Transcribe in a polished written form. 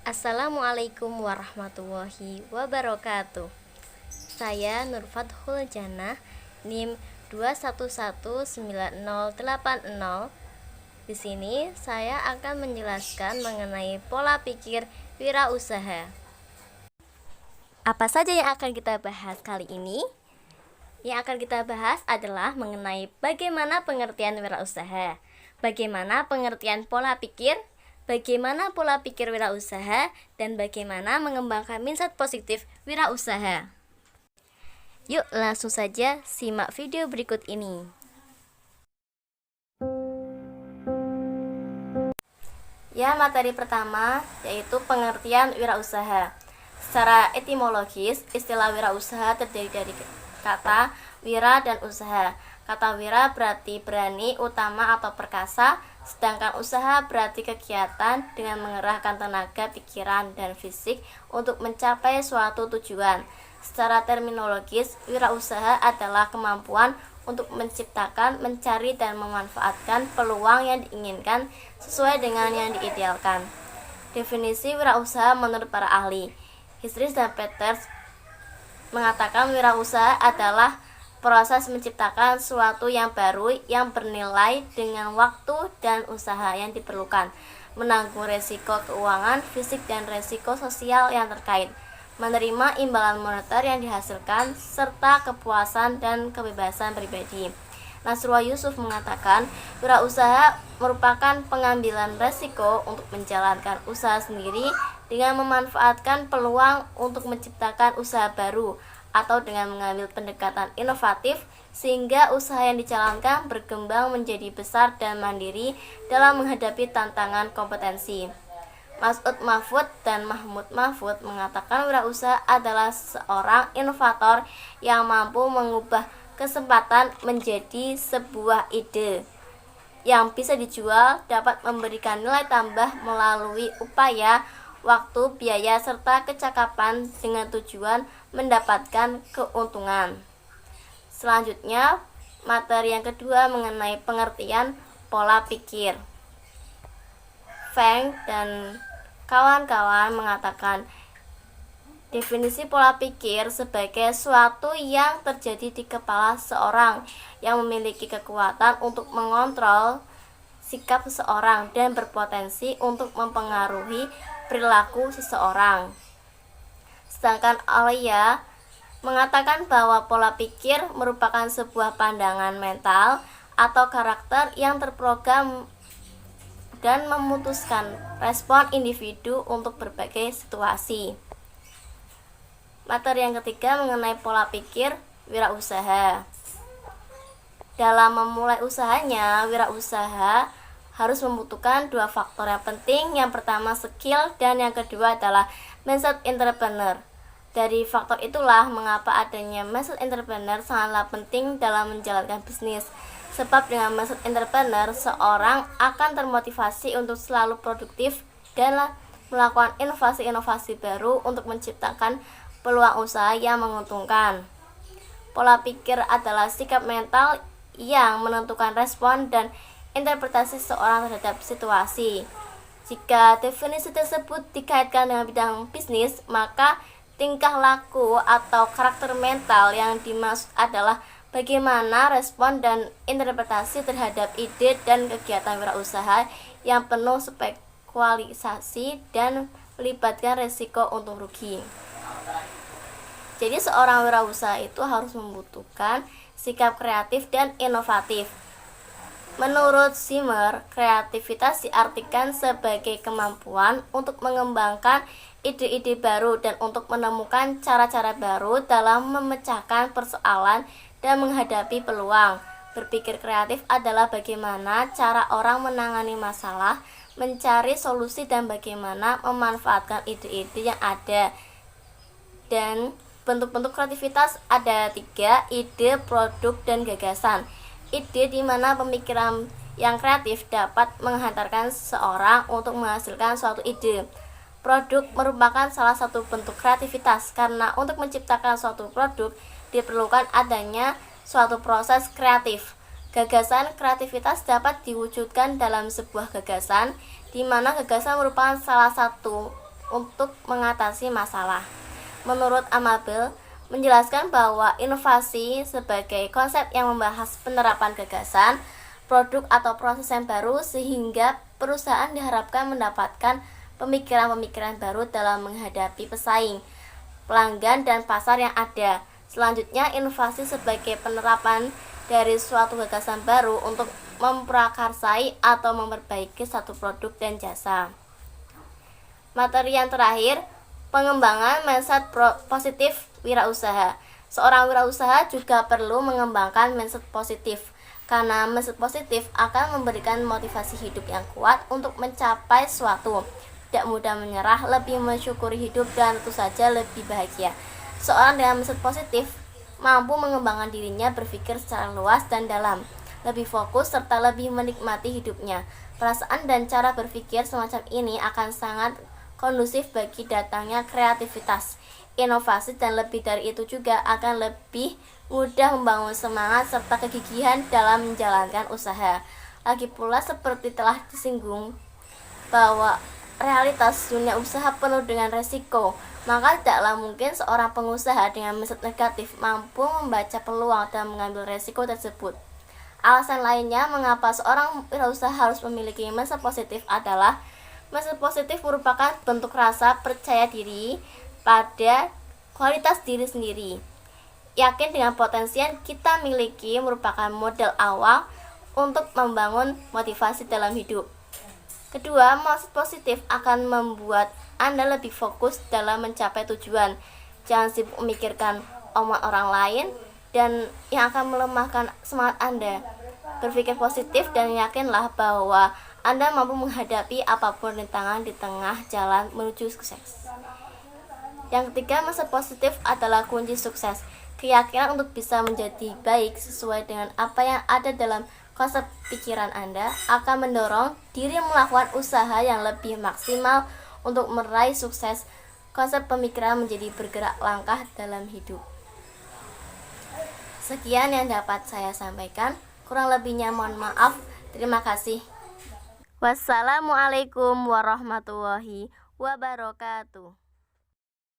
Assalamualaikum warahmatullahi wabarakatuh. Saya Nurfathul Jannah, NIM 2119080. Di sini saya akan menjelaskan mengenai pola pikir wirausaha. Apa saja yang akan kita bahas kali ini? Yang akan kita bahas adalah mengenai bagaimana pengertian wirausaha, bagaimana pengertian pola pikir, bagaimana pola pikir wirausaha, dan bagaimana mengembangkan mindset positif wirausaha. Yuk langsung saja simak video berikut ini. Ya, materi pertama yaitu pengertian wirausaha. Secara etimologis, istilah wirausaha terdiri dari kata wira dan usaha. Kata wira berarti berani, utama atau perkasa, sedangkan usaha berarti kegiatan dengan mengerahkan tenaga, pikiran, dan fisik untuk mencapai suatu tujuan. Secara terminologis, wirausaha adalah kemampuan untuk menciptakan, mencari, dan memanfaatkan peluang yang diinginkan sesuai dengan yang diidealkan. Definisi wirausaha menurut para ahli, Histris dan Peters mengatakan wirausaha adalah proses menciptakan sesuatu yang baru yang bernilai dengan waktu dan usaha yang diperlukan, menanggung resiko keuangan, fisik, dan resiko sosial yang terkait, menerima imbalan moneter yang dihasilkan, serta kepuasan dan kebebasan pribadi. Nasrullah Yusuf mengatakan, wirausaha merupakan pengambilan resiko untuk menjalankan usaha sendiri dengan memanfaatkan peluang untuk menciptakan usaha baru atau dengan mengambil pendekatan inovatif sehingga usaha yang dijalankan berkembang menjadi besar dan mandiri dalam menghadapi tantangan kompetensi. Mas'ud Mahfud dan Mahmud Mahfud mengatakan wirausaha adalah seorang inovator yang mampu mengubah kesempatan menjadi sebuah ide yang bisa dijual, dapat memberikan nilai tambah melalui upaya, waktu, biaya, serta kecakapan dengan tujuan mendapatkan keuntungan. Selanjutnya, materi yang kedua mengenai pengertian pola pikir. Feng dan kawan-kawan mengatakan definisi pola pikir sebagai suatu yang terjadi di kepala seorang yang memiliki kekuatan untuk mengontrol sikap seseorang dan berpotensi untuk mempengaruhi perilaku seseorang. Sedangkan Alia mengatakan bahwa pola pikir merupakan sebuah pandangan mental atau karakter yang terprogram dan memutuskan respon individu untuk berbagai situasi. Materi yang ketiga mengenai pola pikir wirausaha. Dalam memulai usahanya, wirausaha harus membutuhkan dua faktor yang penting. Yang pertama skill dan yang kedua adalah mindset entrepreneur. Dari faktor itulah mengapa adanya mindset entrepreneur sangatlah penting dalam menjalankan bisnis. Sebab dengan mindset entrepreneur, seorang akan termotivasi untuk selalu produktif dan melakukan inovasi-inovasi baru untuk menciptakan peluang usaha yang menguntungkan. Pola pikir adalah sikap mental yang menentukan respon dan interpretasi seorang terhadap situasi. Jika definisi tersebut dikaitkan dengan bidang bisnis, maka tingkah laku atau karakter mental yang dimaksud adalah bagaimana respon dan interpretasi terhadap ide dan kegiatan wirausaha yang penuh spekulasi dan melibatkan resiko untung rugi. Jadi seorang wirausaha itu harus membutuhkan sikap kreatif dan inovatif. Menurut Zimmer, kreativitas diartikan sebagai kemampuan untuk mengembangkan ide-ide baru dan untuk menemukan cara-cara baru dalam memecahkan persoalan dan menghadapi peluang. Berpikir kreatif adalah bagaimana cara orang menangani masalah, mencari solusi, dan bagaimana memanfaatkan ide-ide yang ada. Dan bentuk-bentuk kreativitas ada 3, ide, produk, dan gagasan. Ide di mana pemikiran yang kreatif dapat menghantarkan seseorang untuk menghasilkan suatu ide. Produk merupakan salah satu bentuk kreativitas karena untuk menciptakan suatu produk diperlukan adanya suatu proses kreatif. Gagasan kreativitas dapat diwujudkan dalam sebuah gagasan, di mana gagasan merupakan salah satu untuk mengatasi masalah. Menurut Amabel, menjelaskan bahwa inovasi sebagai konsep yang membahas penerapan gagasan, produk atau proses yang baru sehingga perusahaan diharapkan mendapatkan pemikiran-pemikiran baru dalam menghadapi pesaing, pelanggan, dan pasar yang ada. Selanjutnya, inovasi sebagai penerapan dari suatu gagasan baru untuk memprakarsai atau memperbaiki satu produk dan jasa. Materi yang terakhir, pengembangan mindset positif wirausaha. Seorang wirausaha juga perlu mengembangkan mindset positif, karena mindset positif akan memberikan motivasi hidup yang kuat untuk mencapai suatu. Tidak mudah menyerah, lebih mensyukuri hidup, dan tentu saja lebih bahagia. Seorang dengan mindset positif mampu mengembangkan dirinya, berpikir secara luas dan dalam, lebih fokus, serta lebih menikmati hidupnya. Perasaan dan cara berpikir semacam ini akan sangat kondusif bagi datangnya kreativitas, inovasi, dan lebih dari itu juga akan lebih mudah membangun semangat serta kegigihan dalam menjalankan usaha. Lagi pula, seperti telah disinggung bahwa realitas dunia usaha penuh dengan resiko, maka tidaklah mungkin seorang pengusaha dengan mindset negatif mampu membaca peluang dan mengambil resiko tersebut. Alasan lainnya mengapa seorang wirausaha harus memiliki mindset positif adalah mindset positif merupakan bentuk rasa percaya diri pada kualitas diri sendiri. Yakin dengan potensi yang kita miliki merupakan modal awal untuk membangun motivasi dalam hidup. Kedua, mindset positif akan membuat Anda lebih fokus dalam mencapai tujuan. Jangan sibuk memikirkan omongan orang lain dan yang akan melemahkan semangat Anda. Berpikir positif dan yakinlah bahwa Anda mampu menghadapi apapun rintangan di tengah jalan menuju sukses. Yang ketiga, mindset positif adalah kunci sukses. Keyakinan untuk bisa menjadi baik sesuai dengan apa yang ada dalam konsep pikiran Anda akan mendorong diri melakukan usaha yang lebih maksimal untuk meraih sukses. Konsep pemikiran menjadi bergerak langkah dalam hidup. Sekian yang dapat saya sampaikan. Kurang lebihnya mohon maaf. Terima kasih. Wassalamualaikum warahmatullahi wabarakatuh.